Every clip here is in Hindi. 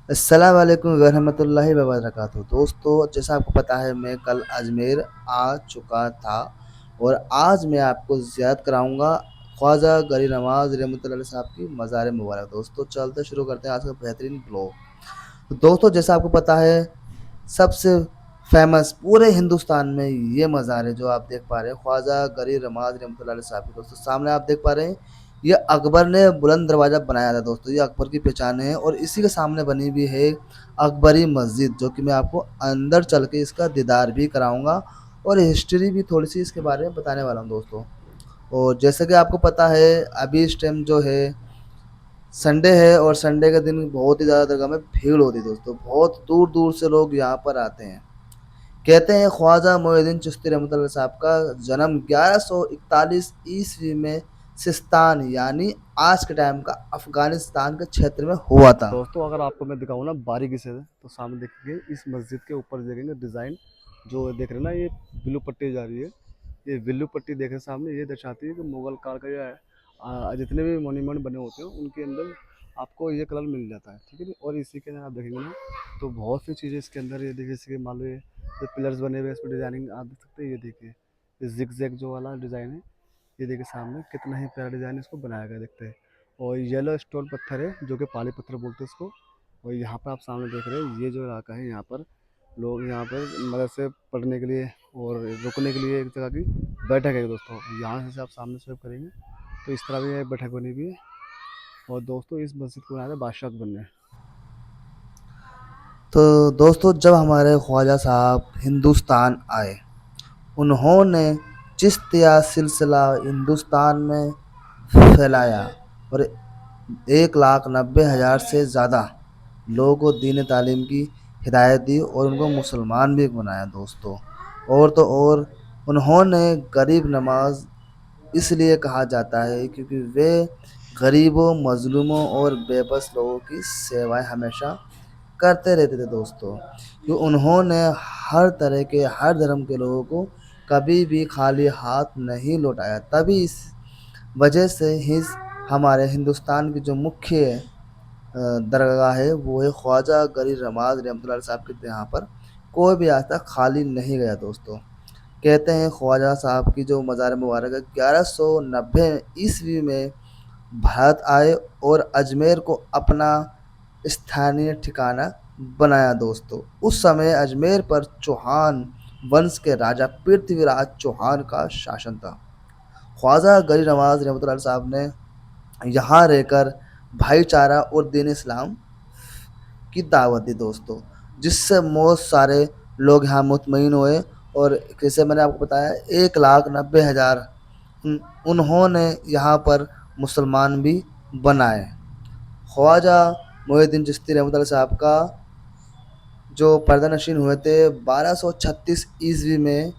अस्सलाम वालेकुम रहमतुल्लाहि व बरकातुहू। दोस्तों, जैसा आपको पता है मैं कल अजमेर आ चुका था और आज मैं आपको ज़ियारत कराऊँगा ख्वाजा गरीब नवाज़ रहमतुल्लाह अलैह साहब की मज़ार मुबारक। दोस्तों चलते शुरू करते हैं आज का बेहतरीन ब्लॉग। तो दोस्तों जैसा आपको पता है सबसे फ़ेमस पूरे हिंदुस्तान में ये मज़ार है जो आप देख पा रहे हैं ख्वाजा गरीब नवाज़ रहमतुल्लाह अलैह साहब की। दोस्तों सामने आप देख पा रहे हैं ये अकबर ने बुलंद दरवाज़ा बनाया था। दोस्तों ये अकबर की पहचान है और इसी के सामने बनी हुई है अकबरी मस्जिद, जो कि मैं आपको अंदर चल के इसका दीदार भी कराऊंगा और हिस्ट्री भी थोड़ी सी इसके बारे में बताने वाला हूँ दोस्तों। और जैसे कि आपको पता है अभी इस टाइम जो है संडे है और संडे के दिन बहुत ही ज़्यादा दरगाह में भीड़ होती है। दोस्तों बहुत दूर दूर से लोग यहाँ पर आते हैं। कहते हैं ख्वाजा मोइनुद्दीन चिश्ती रहमतुल्लाह साहब का जन्म 1141 ईस्वी में सिस्तान यानी आज के टाइम का अफगानिस्तान के क्षेत्र में हुआ था। दोस्तों अगर आपको मैं दिखाऊँ ना बारीकी से तो सामने देखेंगे इस मस्जिद के ऊपर देखेंगे डिज़ाइन जो देख रहे हैं ना, ये ब्लू पट्टी जा रही है। ये ब्लू पट्टी देख रहे हैं सामने, ये दर्शाती है कि मुगल काल का जो है जितने भी मोन्यूमेंट बने होते हैं उनके अंदर आपको ये कलर मिल जाता है, ठीक है जी। और इसी के अंदर आप देखेंगे ना तो बहुत सी चीज़ें इसके अंदर ये देखिए, इसके मान लो ये जो पिलर्स बने हुए हैं इस पर डिज़ाइनिंग आप देख सकते हैं। ये देखिए ये जिग जैग जो वाला डिज़ाइन है, ये देखिए सामने कितना ही प्यारा डिज़ाइन इसको बनाया गया देखते हैं। और येलो स्टोन पत्थर है जो कि पाली पत्थर बोलते हैं इसको। और यहाँ पर आप सामने देख रहे हैं ये जो इलाका है, यहाँ पर लोग यहाँ पर मदरसे पढ़ने के लिए और रुकने के लिए एक जगह की बैठक है दोस्तों। यहाँ से आप सामने स्वेप करेंगे तो इस तरह भी एक बैठक बनी हुई है। और दोस्तों इस मस्जिद को बनाया था बादशाह अकबर ने। तो दोस्तों जब हमारे ख्वाजा साहब हिंदुस्तान आए, उन्होंने चिश्तिया सिलसिला हिंदुस्तान में फैलाया और 1,90,000 से ज़्यादा लोगों को दीन तालीम की हिदायत दी और उनको मुसलमान भी बनाया दोस्तों। और तो और उन्होंने गरीब नवाज इसलिए कहा जाता है क्योंकि वे गरीबों, मज़लूमों और बेबस लोगों की सेवाएं हमेशा करते रहते थे दोस्तों। कि उन्होंने हर तरह के, हर धर्म के लोगों को कभी भी खाली हाथ नहीं लौटाया। तभी इस वजह से ही हमारे हिंदुस्तान की जो मुख्य दरगाह है वो है ख्वाजा गरीब नवाज रहमतुल्लाह साहब के। यहाँ पर कोई भी आज तक खाली नहीं गया दोस्तों। कहते हैं ख्वाजा साहब की जो मज़ार मुबारक है 1190 ईस्वी में भारत आए और अजमेर को अपना स्थानीय ठिकाना बनाया दोस्तों। उस समय अजमेर पर चौहान वंश के राजा पृथ्वीराज चौहान का शासन था। ख्वाजा गरीब नवाज रहमतुल्लाह साहब ने यहाँ रहकर भाईचारा और दीन इस्लाम की दावत दी दोस्तों, जिससे बहुत सारे लोग यहाँ मुतमईन हुए। और जैसे मैंने आपको बताया 1,90,000 उन्होंने यहाँ पर मुसलमान भी बनाए। ख्वाजा मोइनुद्दीन चिश्ती रहमतुल्लाह साहब का जो पर्दानशीन हुए थे 1236 ईस्वी में,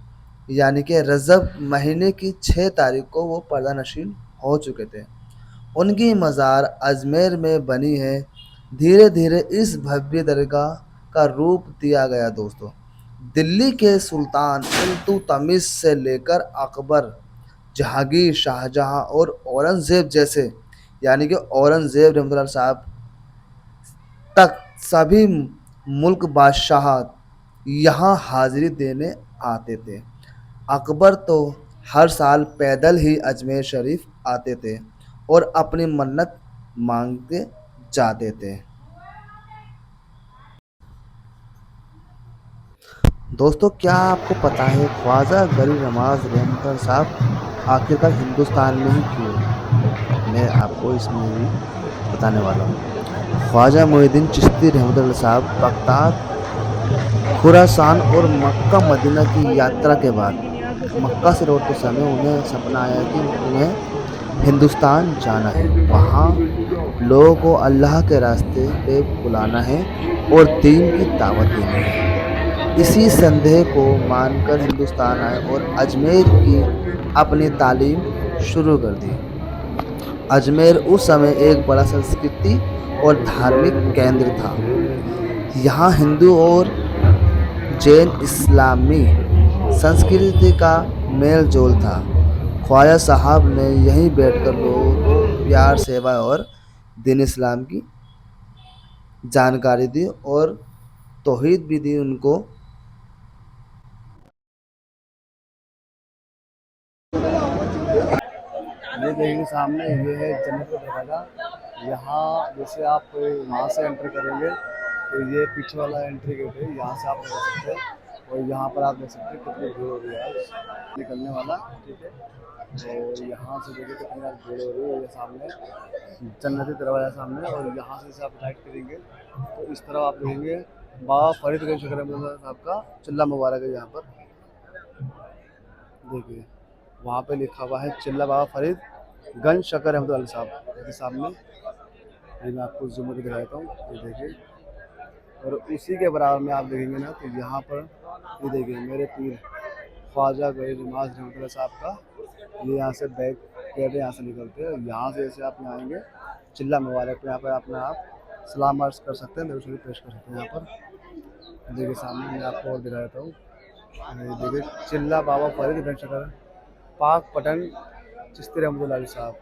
यानी कि रजब महीने की 6 तारीख को वो पर्दानशीन हो चुके थे। उनकी मज़ार अजमेर में बनी है। धीरे धीरे इस भव्य दरगाह का रूप दिया गया दोस्तों। दिल्ली के सुल्तान इल्तुतमिश से लेकर अकबर, जहांगीर, शाहजहां और औरंगज़ेब जैसे, यानी कि औरंगज़ेब रहमतुल्लाह साहब तक सभी मुल्क बादशाह यहाँ हाजिरी देने आते थे। अकबर तो हर साल पैदल ही अजमेर शरीफ आते थे और अपनी मन्नत मांगते जाते थे। दोस्तों क्या आपको पता है ख्वाजा गरीब नवाज रहमतुल्लाह साहब आखिरकार हिंदुस्तान में ही क्यों? मैं आपको इसमें भी बताने वाला हूँ। ख्वाजा मोइनुद्दीन चिश्ती रहमतुल्लाह साहब बगदाद, खुरासान और मक्का मदीना की यात्रा के बाद मक्का से लौटते समय उन्हें सपना आया कि उन्हें हिंदुस्तान जाना है। वहाँ लोगों को अल्लाह के रास्ते पे बुलाना है और दीन की दावत देनी है। इसी संदेह को मानकर हिंदुस्तान आए और अजमेर की अपनी तालीम शुरू कर दी। अजमेर उस समय एक बड़ा संस्कृति और धार्मिक केंद्र था। यहाँ हिंदू और जैन इस्लामी संस्कृति का मेल जोल था। ख्वाजा साहब ने यहीं बैठकर लोगों को प्यार, सेवा और दीन इस्लाम की जानकारी दी और तौहीद भी दी उनको। ये देखिए सामने ये है जन्नत का दरवाज़ा। यहाँ जैसे आप यहाँ से एंटर करेंगे तो ये पीछे वाला एंट्री गेट है, यहाँ से आप निकल सकते हैं। और यहाँ पर आप देख सकते हैं कितनी भीड़ हो रही है आज निकलने वाला, ठीक है। और यहाँ से देखिए कितनी आज भीड़ हो रही है। ये सामने जन्नती दरवाज़ा सामने, और यहाँ से जैसे आप राइट करेंगे तो इस तरफ आप देखेंगे बाबा फरीदगंज शकरम साहब का चिल्ला मुबारक है। यहाँ पर देखिए वहाँ पे लिखा हुआ है चिल्ला बाबा फरीद गंज शकर अहमद अली साहब के सामने। ये मैं आपको जूम करके दिखाता हूँ, ये देखिए। और उसी के बराबर में आप देखेंगे ना तो यहाँ पर ये देखिए मेरे पीर ख्वाजा गरीब नवाज रहमतुल्लाह साहब का ये यहाँ से बैग गेट है, यहाँ से निकलते हैं। यहाँ से जैसे आप यहाँ आएंगे चिल्ला मुबारक पे, यहाँ पर अपना आप सलाम अर्ज कर सकते हैं, दरूद शरीफ पेश कर सकते हैं। यहाँ पर देखिए सामने मैं आपको और दिखा देता हूँ, ये देखिए चिल्ला बाबा फरीद गंज शकर पाक पटन चिश्ती रहमतुल्लाह अलैह साहब।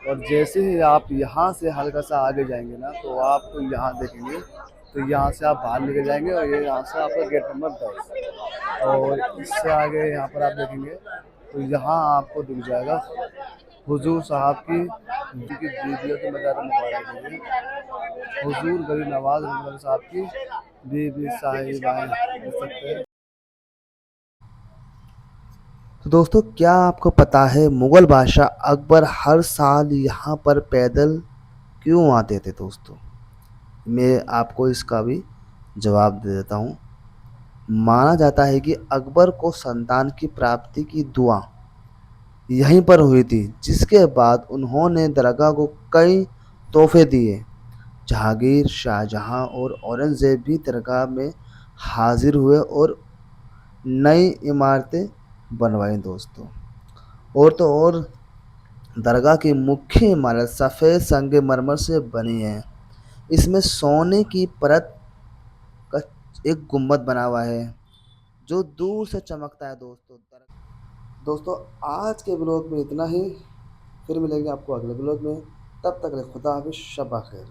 और जैसे ही आप यहाँ से हल्का सा आगे जाएंगे ना तो आप यहाँ देखेंगे तो यहाँ से आप बाहर निकल जाएंगे और ये यहाँ से आपका गेट नंबर 10। और इससे आगे यहाँ पर आप देखेंगे तो यहाँ आपको दिख जाएगा हुजूर साहब की उनकी बीवियों की मज़ार मुबारक है। हुजूर गरीब नवाज रहमतुल्लाह साहब की बीबी साहिबाएँ देख सकते हैं। तो दोस्तों, क्या आपको पता है मुग़ल बादशाह अकबर हर साल यहाँ पर पैदल क्यों आते थे दोस्तों? मैं आपको इसका भी जवाब दे देता हूँ। माना जाता है कि अकबर को संतान की प्राप्ति की दुआ यहीं पर हुई थी, जिसके बाद उन्होंने दरगाह को कई तोहफे दिए। जहांगीर, शाहजहां और औरंगज़ेब भी दरगाह में हाजिर हुए और नई इमारतें बनवाईं दोस्तों। और तो और दरगाह की मुख्य इमारत सफ़ेद संगमरमर से बनी है। इसमें सोने की परत का एक गुम्बद बना हुआ है जो दूर से चमकता है दोस्तों। दोस्तों, आज के ब्लॉग में इतना ही। फिर मिलेंगे आपको अगले ब्लॉग में। तब तक के लिए खुदा हाफिज़, शब बख़ैर।